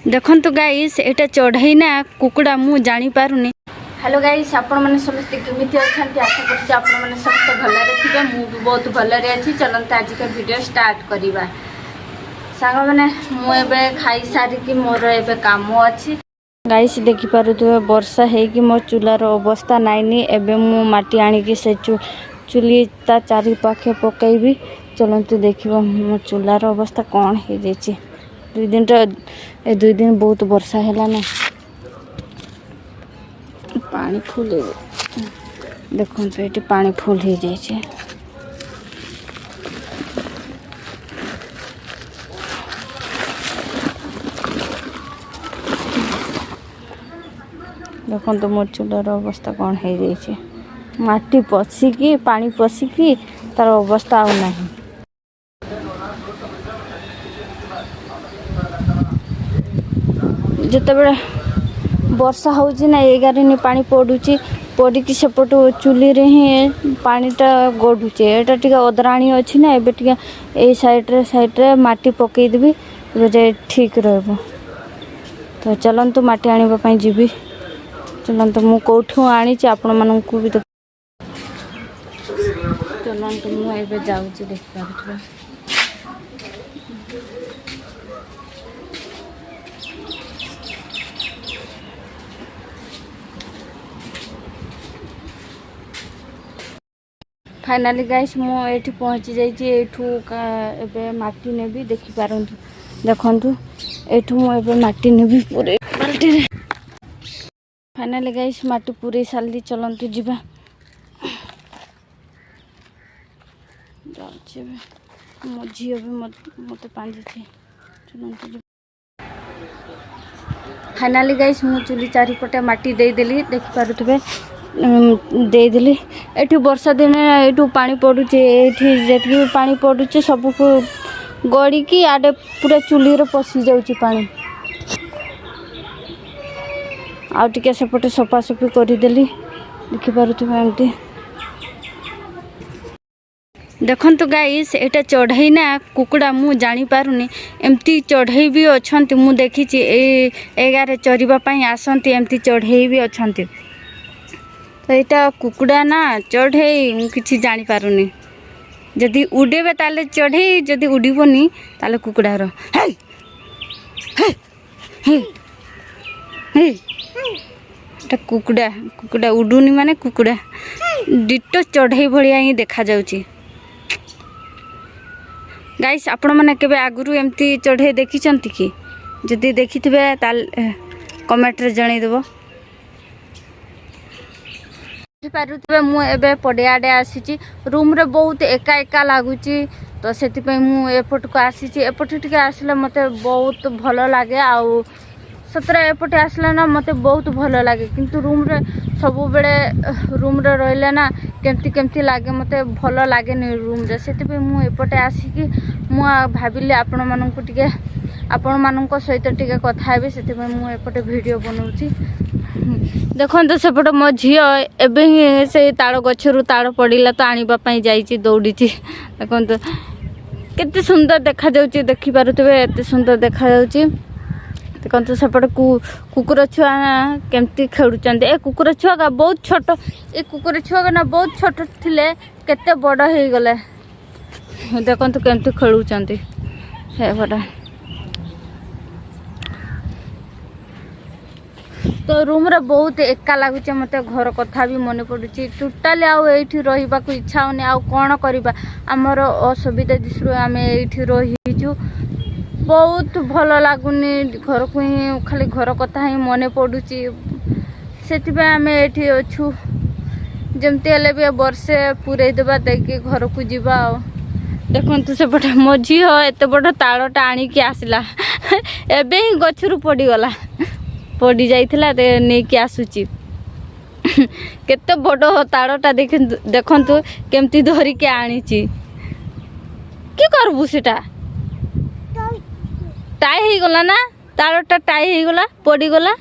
देखंतु गाइस एटा चढ़ई ना कुकुड़ा मु जानी पारुनी। हेलो गाइस आपण माने समस्त केमिति अछंती आशा करछि आपण माने समस्त भले रे थिबे मु भी बहुत भले रे अछि। चलंत आज का वीडियो स्टार्ट करिबा। सांग माने मु एबे खाई सारी कि मोर एबे काम अछि। गाइस देखि पारुथबे वर्षा हे कि मोर चूलार अवस्था नाइनी। एबे मु माटी आनी कि से चुली ता चारि पाखे पकाइबी। चलंतु देखिबा मोर चूलार अवस्था कोन हे जेछि। दुई दिन बहुत वर्षा है ना पानी फुल देखो ये पानी फुल हो जाए। देखो तो मोर चूलार अवस्था कौन हो जाए। माटी पशिकी पानी पशिकी तार अवस्था आउ नहीं। जिते बड़े वर्षा होची ना ए गारे पानी पड़ुची पड़ी सेपट चुली रे ही पानीटा गड़ुचे। एटा टिके अदराणी अच्छी ना एबे टिके ए साइड रे माटी पकई देबी जे ठीक रहबो। तो चलंतु माटी आनिबा पई जीबी। चलंतु मु कोठू आनी छि आपण माननकु भी। चलंतु मु एबे जाउची देख पाबो। फाइनाली गाइस मु एठी पहुंची जाइछि। एठू एबे माटी नेबी देखि पारंतु देखंतु एठू मु एबे माटी नेबी पूरे बाल्टी रे। फाइनाली गाइस माटी पूरे साली। चलंतु जिबा जाउछि मो झियो भी मते पांजी छी। चलंतु जिबा। फाइनाली गाइस मु चुली चारि पटे माटी दे देली देखि पारुथबे दे देली। एठी वर्षा दिन एठू पानी पड़ुचे। एठी जेतकी पानी पड़ुचे सब को गड़ी की आडे पूरा चुली रे पसी जाउची पानी। आ टिके सेपटे सफा सफी करी देली देखि पारुथबे एमती। देखंतु गाइस एटा चढ़ई ना कुकुड़ा मु जानी पारुनी। एमती चढ़ई भी अछंती मु देखिछि। ए एगारे चरिबा पई आसंती एमती चढ़ई भी अछंती। तो यहाँ कुकुड़ा ना चढ़ई किसी जानी पारुनी। जदि उड़ेबे ताले चढ़ई जदि उड़ीबनी ताले कुकुड़ार हे हे हे हे कुकुड़ा कुकुड़ा उडुनी माने कुकुड़ा डिटो चढ़ई भलिया ही देखा जाउची। गाइस आपण माने केबे आगुरु एमती चढ़ई देखिचंती कि जदि देखिथिबे ताले कमेंट रे जणै देबो। पारुथबे मु एबे पडियाडे आसीची। रूम रे बहुत एका एका लागुची। तो सेति पई मु एपट को आसीची। एपट टिके आसले मते बहुत भलो लागे। आउ सतरा एपट आसला ना मते बहुत भलो लागे। किंतु रूम रे सब बेले रूम रे रहले ना केमती केमती लागे मते भलो लागे नि रूम रे। सेति पई मु एपटे आसीकी मु भाबिले आपण माननकु टिके आपण माननको सहित टिके कथा हेबे। सेति पई मु एपटे वीडियो बनौची। देखो सेपट मो झील एवं से ताड़ गचर ताड़ पड़ा तो आने जाइए दौड़ी। देखो केते सुंदर देखा जाउची। देखि पारुथबे एते सुंदर देखा जाउची। देखो सेपट कुकुर छुआ केमती खेलुचंदे। ए कुकुर छुआ का बहुत छोट। ए कुकुर छुआ का ना बहुत छोट थिले केते बड़ हे गले। देखो केमती खेलुचंदे हे बड़ा। तो रूम रे बहुत एका लागुचे। मते घर कथा भी मन पड़ुची। टोटाली आउ एठी रहिबा को इच्छा होने। आउ कोन करिबा हमर असुविधा दिसरु आमे एठी रहिचु। बहुत भलो लागुनी। घर को ही खाली घर कथा ही मन पड़ुची। सेति पे आमे एठी अछु। जेमती हेले भी वर्षे पुरै देबा देके घर को जीवा। देखंतु सेपटे मो झियो एते बड़ ताळटा आनी कि आसला एबे ही गछरु पड़ी गला। पड़ी जाइथिला नै कि आसुची। केते बड़ ताड़टा देखंतु केमती धरी के आनीची। की करबु सेटा टाई हे गला ना ताड़टा टाई हे गला पड़ी गला।